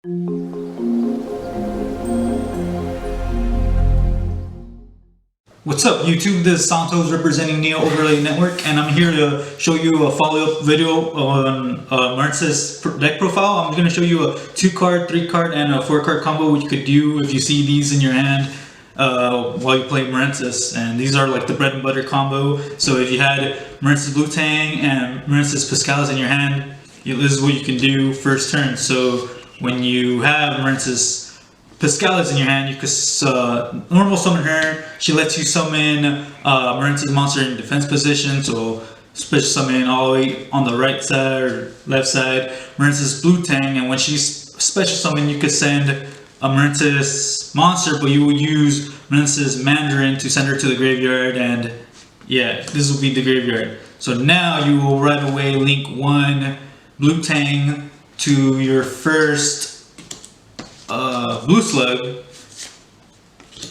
What's up YouTube, this is Santos representing Neo Overlay Network, and I'm here to show you a follow-up video on Marincess deck profile. I'm going to show you a 2-card, 3-card, and a 4-card combo which you could do if you see these in your hand while you play Marincess. And these are like the bread and butter combo. So if you had Marincess Blue Tang and Marincess Piscalis in your hand, this is what you can do first turn. So when you have Marincess Piscalis in your hand, you could normal summon her. She lets you summon Marincess monster in defense position, so special summon all the way on the right side or left side Marincess Blue Tang, and when she's special summon, you could send a Marincess monster, but you would use Marincess Mandarin to send her to the graveyard, and yeah, this will be the graveyard. So now you will right away link one Blue Tang to your first Blue Slug.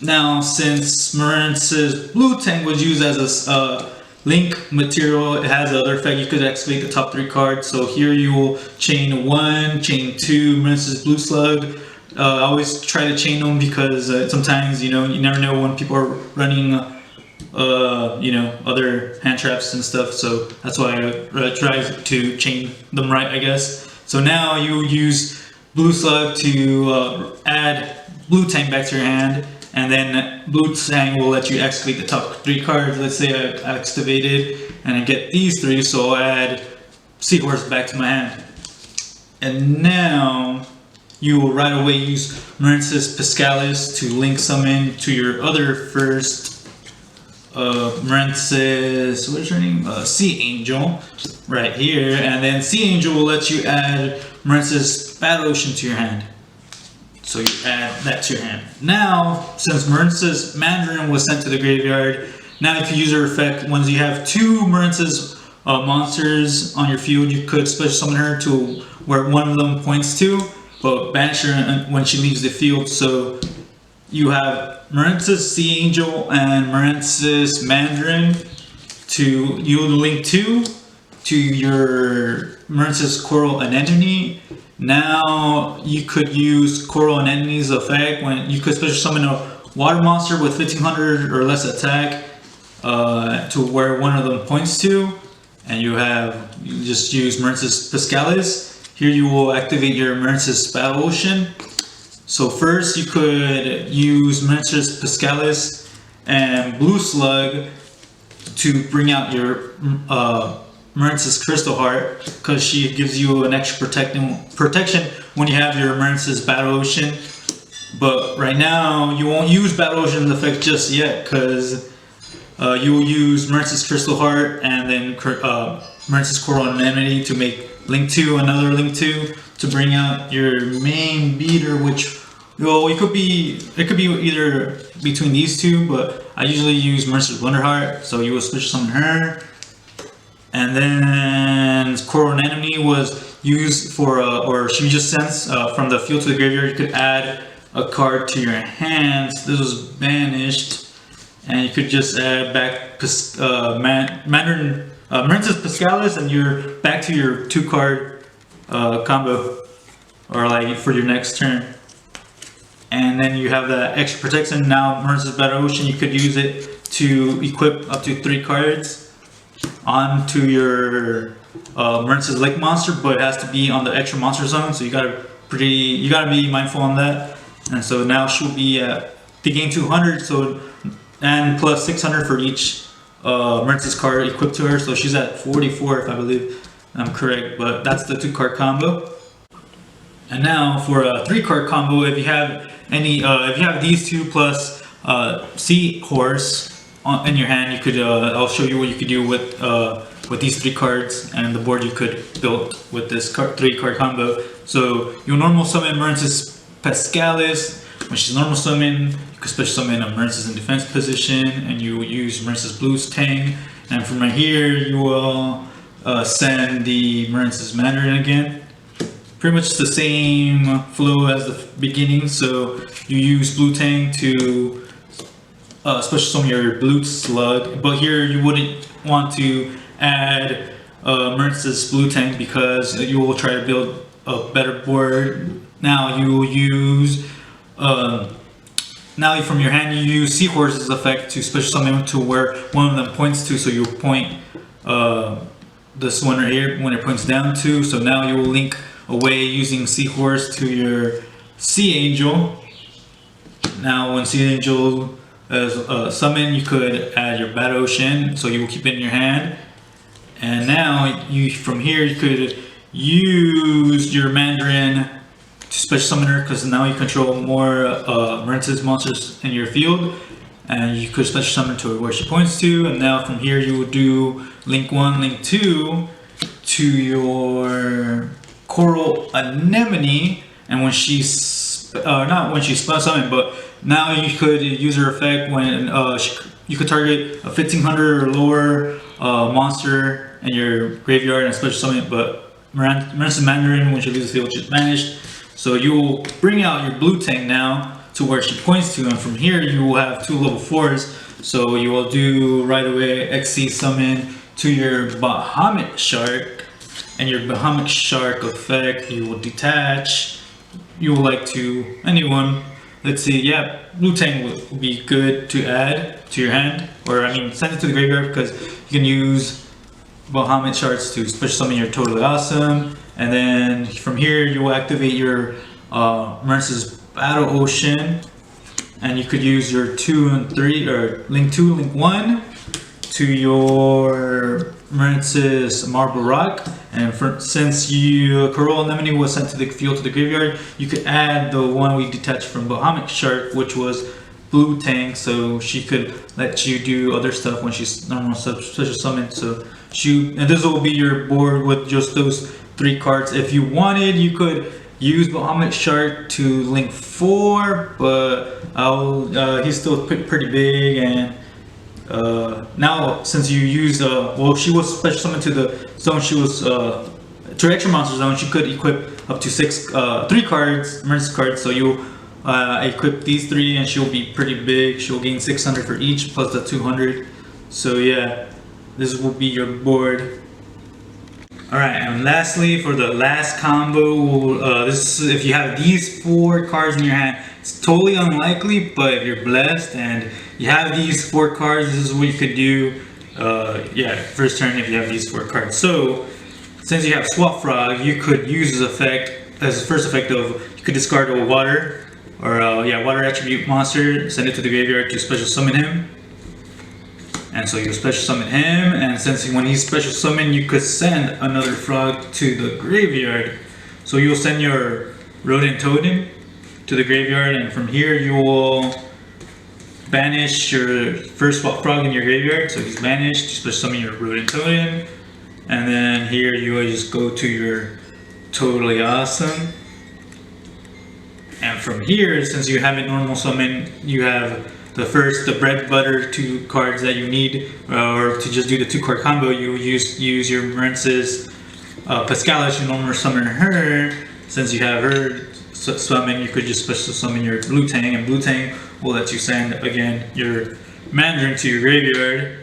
Now, since Marincess Blue Tang was used as a link material, it has another effect. You could activate the top 3 cards. So here you will chain 1, chain 2, Marincess Blue Slug. I always try to chain them because sometimes, you never know when people are running other hand traps and stuff. So that's why I try to chain them right, I guess. So now you use Blue Slug to add Blue Tang back to your hand, and then Blue Tang will let you activate the top 3 cards. Let's say I activated and I get these 3, so I'll add Seahorse back to my hand. And now you will right away use Marincess Piscalis to link summon to your other first Marincess, what is her name? Sea Angel, right here, and then Sea Angel will let you add Marincess Battle Ocean to your hand. So you add that to your hand. Now, since Marincess Mandarin was sent to the graveyard, now if you use her effect, once you have 2 Marincess monsters on your field, you could special summon her to where one of them points to, but banish her when she leaves the field. So you have Marincess Sea Angel and Marincess Mandarin you link to your Marincess Coral Anemone. Now you could use Coral Anemone's effect when you could special summon a water monster with 1500 or less attack to where one of them points to, and you just use Marincess Piscalis. Here you will activate your Marincess Battle Ocean. So first you could use Marincess Piscalis and Blue Slug to bring out your Marincess Crystal Heart, because she gives you an extra protection when you have your Marincess Battle Ocean. But right now you won't use Battle Ocean's effect just yet, because you will use Marincess Crystal Heart and then Marincess Coral Anemone to make link 2, another link 2 to bring out your main beater, which it could be either between these 2, but I usually use Marincess Wonderheart, so you will special summon her. And then Coral Anemone was used for, or she just sends from the field to the graveyard. You could add a card to your hands. This was banished, and you could just add back Marincess Piscalis, and you're back to your 2-card combo, or like for your next turn. And then you have that extra protection. Now Marincess Battle Ocean, you could use it to equip up to 3 cards onto your Marincess Lake monster, but it has to be on the extra monster zone, so you gotta be mindful on that. And so now she'll be at the game 200, and plus 600 for each Marincess card equipped to her, so she's at 44 if I believe I'm correct. But that's the 2-card combo. And now for a 3-card combo, if you have these 2 plus Seahorse in your hand, you could I'll show you what you could do with these 3 cards and the board you could build with this 3-card combo. So you'll normal summon Marincess Piscalis. When she's normal summon, you could special summon a Marincess in defense position, and you will use Marincess Blue Tang. And from right here, you will send the Marincess Mandarin again. Pretty much the same flow as the beginning. So you use Blue Tang to special summon your Blue Slug, but here you wouldn't want to add Marincess Blue Tang because you will try to build a better board now you will use now from your hand you use Seahorse's effect to special summon to where one of them points to. So you point this one right here when it points down to. So now you will link away using Seahorse to your Sea Angel. Now when Sea Angel is summoned, you could add your Battle Ocean, so you will keep it in your hand. And now from here you could use your Mandarin to special summon her, because now you control more Marincess monsters in your field, and you could special summon to where she points to. And now from here you will do link 1, link 2 to your Coral Anemone, and when she's not when she's special summoned, but now you could use her effect when you could target a 1500 or lower monster in your graveyard and special summon it. But Marincess Mandarin, when she leaves the field, she's banished. So you will bring out your blue tank now to where she points to, and from here you will have 2 level 4s. So you will do right away XC summon to your Bahamut Shark, and your Bahamut Shark effect you will detach. You will like to anyone. Let's see, yeah, blue tank will be good to add to your hand, or I mean send it to the graveyard, because you can use Bahamut Sharks to special summon your Totally Awesome. And then from here you will activate your Marincess Battle Ocean, and you could use your 2 and 3, or link 2, link 1 to your Marincess Marble Rock. And since Coral Anemone was sent to the field to the graveyard, you could add the one we detached from Bahamut Shark, which was blue tank, so she could let you do other stuff when she's normal special summoned. So and this will be your board with just those 3 cards. If you wanted, you could use Bahamut Shark to link 4, but he's still pretty big. And now since you use well, she was special summoned to the zone, she was to extra monster zone, she could equip up to 3 cards, Marincess cards. So you equip these 3 and she'll be pretty big. She'll gain 600 for each plus the 200. So yeah, this will be your board. Alright, and lastly, for the last combo, this is if you have these 4 cards in your hand. It's totally unlikely, but if you're blessed and you have these 4 cards, this is what you could do. Yeah, first turn if you have these 4 cards. So since you have Swap Frog, you could use this effect as the first effect of you could discard a water or water attribute monster, send it to the graveyard to special summon him. And so you special summon him, and since when he's special summoned, you could send another frog to the graveyard. So you'll send your Rodent Totem to the graveyard, and from here you will banish your first Swap Frog in your graveyard. So he's banished, you special summon your Rodent Totem, and then here you will just go to your Totally Awesome. And from here, since you haven't normal summon, you have the bread butter 2 cards that you need, or to just do the 2-card combo, you use your Marincess Pascalis to normal summon her. Since you have her summon, you could just special summon your blue tank, and blue tank will let you send again your Mandarin to your graveyard.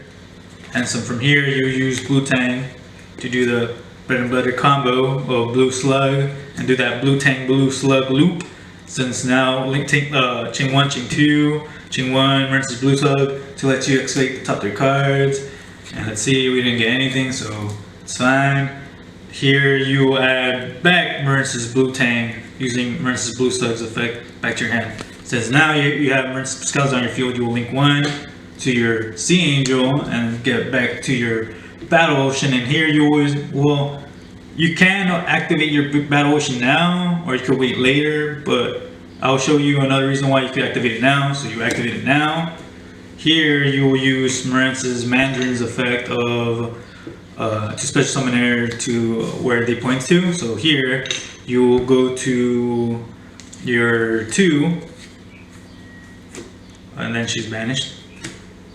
And so from here you use blue tank to do the bread and butter combo of blue slug and do that blue tank blue slug loop. Since now link tank chain 1, chain 2, chain 1, Marincess blue slug to let you activate the top 3 cards. And let's see, we didn't get anything, so it's fine. Here you will add back Marincess blue tank using Marincess blue slug's effect back to your hand. Since now you have Marincess Pascalis on your field, you will link 1 to your Sea Angel and get back to your Battle Ocean. And here you can activate your Battle Ocean now, or you could wait later, but I'll show you another reason why you could activate it now. So you activate it now. Here you will use Marincess Mandarin's effect of to special summon her to where they point to. So here you will go to your 2, and then she's banished,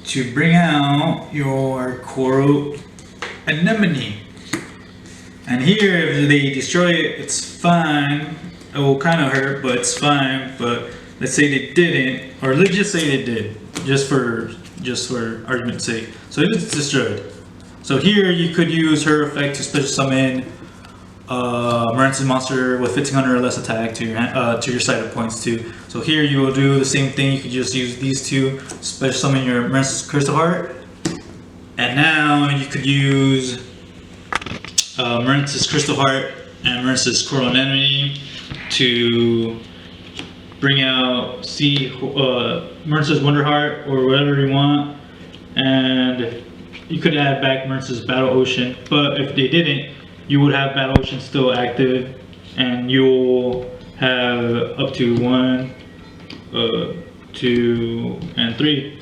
to bring out your Coral Anemone. And here, if they destroy it, it's fine. It will kind of hurt, but it's fine. But let's say they didn't, or let's just say they did, just for argument's sake. So if it's destroyed, so here you could use her effect to special summon Marincess monster with 1500 or less attack to your side of points too. So here you will do the same thing. You could just use these two, special summon your Marincess Crystal Heart, and now you could use Marincess Crystal Heart and Marincess Coral Anemone to bring out Marincess Wonder Heart or whatever you want, and you could add back Marincess Battle Ocean. But if they didn't, you would have Battle Ocean still active, and you'll have up to 1, 2, and 3,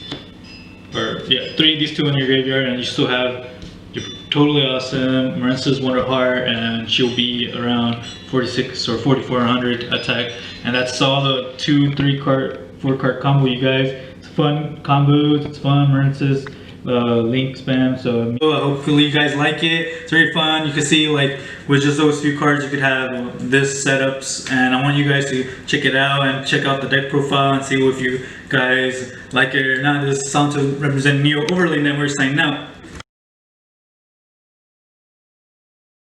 or yeah, 3 these 2 in your graveyard, and you still have your totally awesome Marincess Wonder Heart, and she'll be around 46 or 4400 attack, and that's all the 2, 3 card, 4 card combo, you guys. It's fun combos, it's fun Marincess link spam. So hopefully you guys like it. It's very fun. You can see, like, with just those few cards you could have this setups, and I want you guys to check it out and check out the deck profile and see if you guys like it or not. This is Sound to represent Neo Overlay Network signing out.